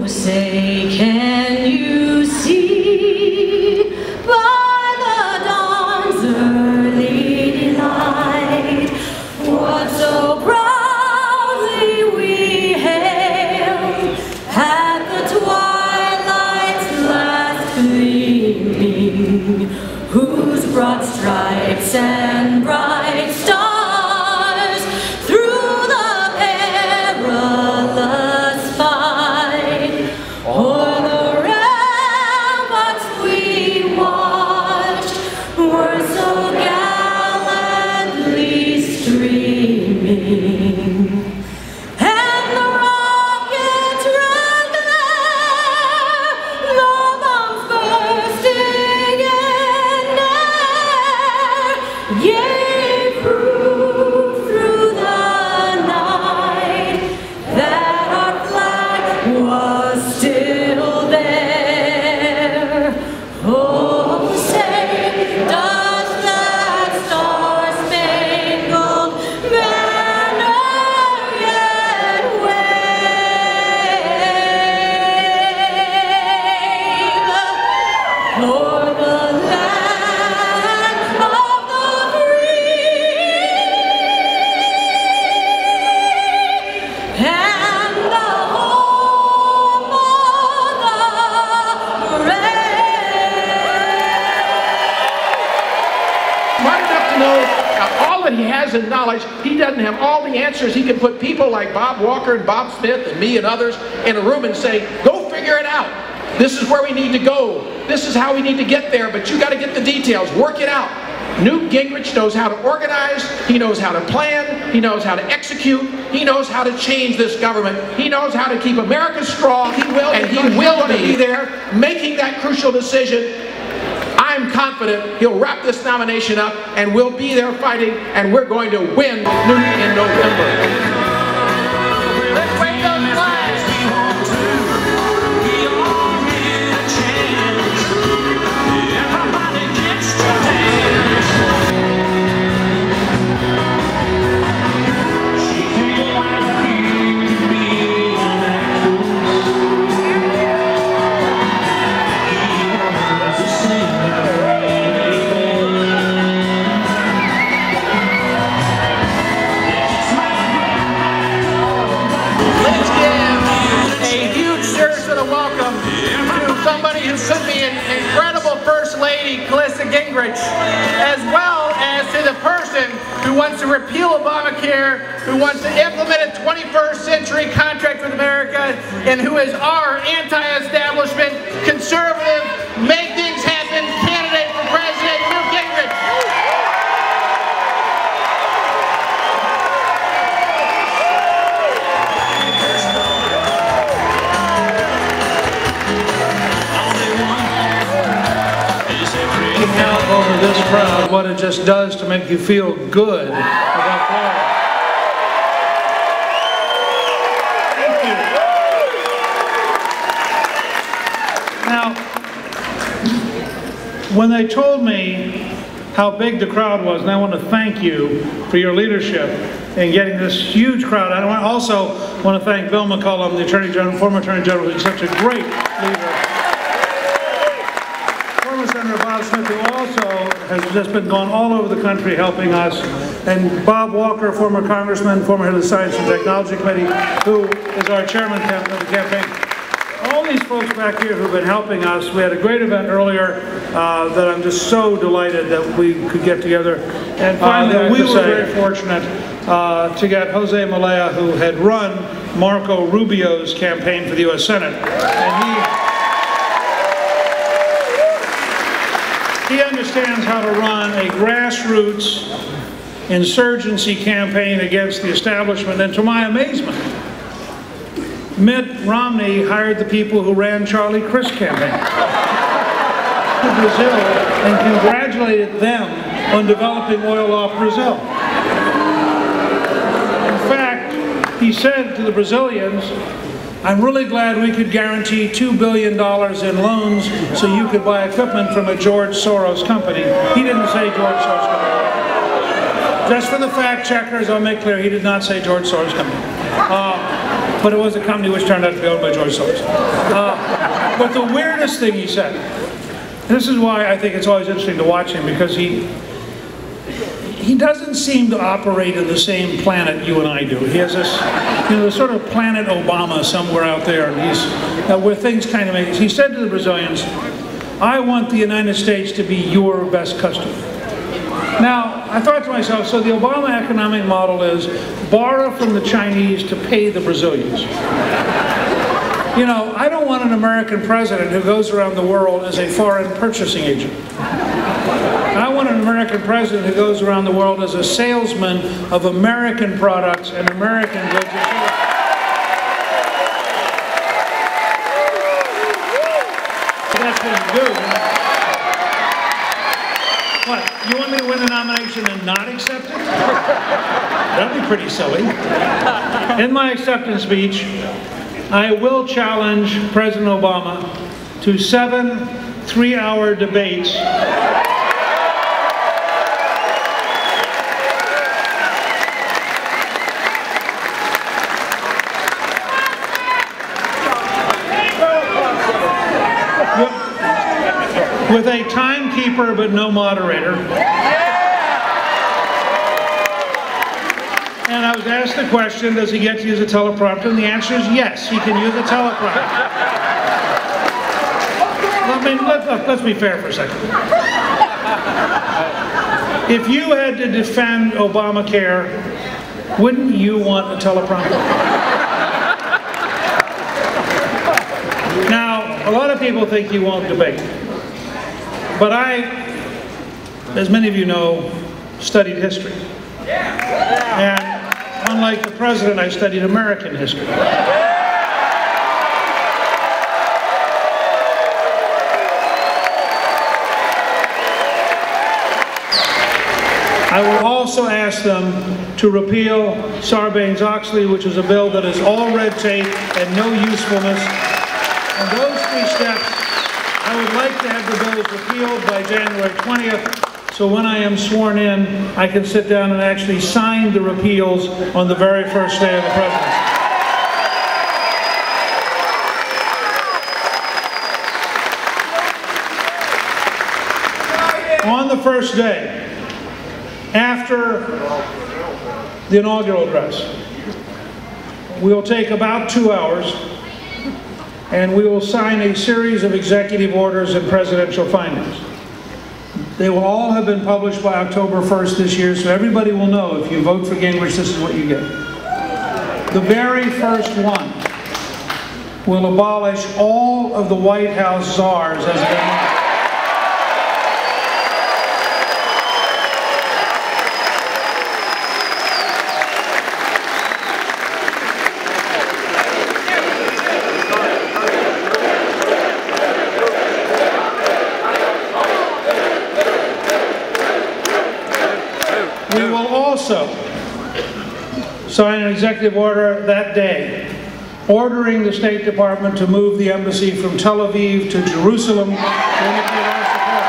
say, can you see by the dawn's early light what so proudly we hailed at the twilight's last gleaming, whose broad stripes and bright stars through the perilous fight o'er the ramparts we watched were so gallantly streaming. And the rockets ran there, the bombs bursting in air, gave proof through the night that our flag was still there. Oh, say, does that star-spangled banner yet wave o'er the land of the free and the home of the brave? Smart enough to know all that he has in knowledge. He doesn't have all the answers. He can put people like Bob Walker and Bob Smith and me and others in a room and say, go figure it out. This is where we need to go. This is how we need to get there, but you got to get the details. Work it out. Newt Gingrich knows how to organize. He knows how to plan. He knows how to execute. He knows how to change this government. He knows how to keep America strong. He will, and he will be there making that crucial decision. I'm confident he'll wrap this nomination up, and we'll be there fighting, and we're going to win Newt in November. Let's wave those flags. Everybody gets to dance. She came like you to be an Let's give a huge Sarasota welcome to somebody who could be an incredible First Lady, Calissa Gingrich, as well as to the person who wants to repeal Obamacare, who wants to implement a 21st century contract with America, and who is our anti-establishment, conservative, make things happen candidate for president, Newt Gingrich. Out over this crowd, what it just does to make you feel good about Florida. Thank you. Now, when they told me how big the crowd was, and I want to thank you for your leadership in getting this huge crowd. I also want to thank Bill McCollum, the Attorney General, former Attorney General, who's such a great leader. Senator Bob Smith, who also has just been going all over the country helping us, and Bob Walker, former congressman, former head of the Science and Technology Committee, who is our chairman of the campaign. All these folks back here who've been helping us. We had a great event earlier that I'm just so delighted that we could get together. And finally, we were very fortunate to get Jose Malaya, who had run Marco Rubio's campaign for the U.S. Senate. And he understands how to run a grassroots insurgency campaign against the establishment, and to my amazement, Mitt Romney hired the people who ran Charlie Crist's campaign to Brazil and congratulated them on developing oil off Brazil. In fact, he said to the Brazilians, I'm really glad we could guarantee $2 billion in loans so you could buy equipment from a George Soros company. He didn't say George Soros company. Just for the fact checkers, I'll make clear, he did not say George Soros company. but it was a company which turned out to be owned by George Soros. But the weirdest thing he said, this is why I think it's always interesting to watch him, because he doesn't seem to operate in the same planet you and I do. He has this, you know, sort of planet Obama somewhere out there, and he's where things kind of make. He said to the Brazilians, "I want the United States to be your best customer." Now, I thought to myself, so the Obama economic model is borrow from the Chinese to pay the Brazilians. You know, I don't want an American president who goes around the world as a foreign purchasing agent. I want an American president who goes around the world as a salesman of American products and American goods. That's what you do. What, you want me to win the nomination and not accept it? That'd be pretty silly. In my acceptance speech, I will challenge President Obama to 7 3-hour debates with a timekeeper but no moderator. And I was asked the question, does he get to use a teleprompter? And the answer is yes, he can use a teleprompter. I mean, let's be fair for a second. If you had to defend Obamacare, wouldn't you want a teleprompter? Now, a lot of people think he won't debate. But I, as many of you know, studied history. And unlike the president, I studied American history. I will also ask them to repeal Sarbanes-Oxley, which is a bill that is all red tape and no usefulness. And those 3 steps, I would like to have the bills repealed by January 20th, so when I am sworn in, I can sit down and actually sign the repeals on the very first day of the presidency. On the first day, after the inaugural address, we will take about 2 hours, and we will sign a series of executive orders and presidential findings. They will all have been published by October 1st this year, so everybody will know if you vote for Gingrich, this is what you get. The very first one will abolish all of the White House czars as they know. We will also sign an executive order that day ordering the State Department to move the embassy from Tel Aviv to Jerusalem to indicate our support.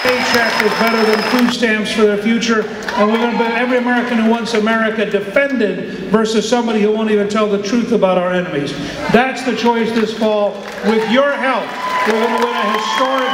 Paycheck is better than food stamps for their future, and we're going to put every American who wants America defended versus somebody who won't even tell the truth about our enemies. That's the choice this fall. With your help, we're going to win a historic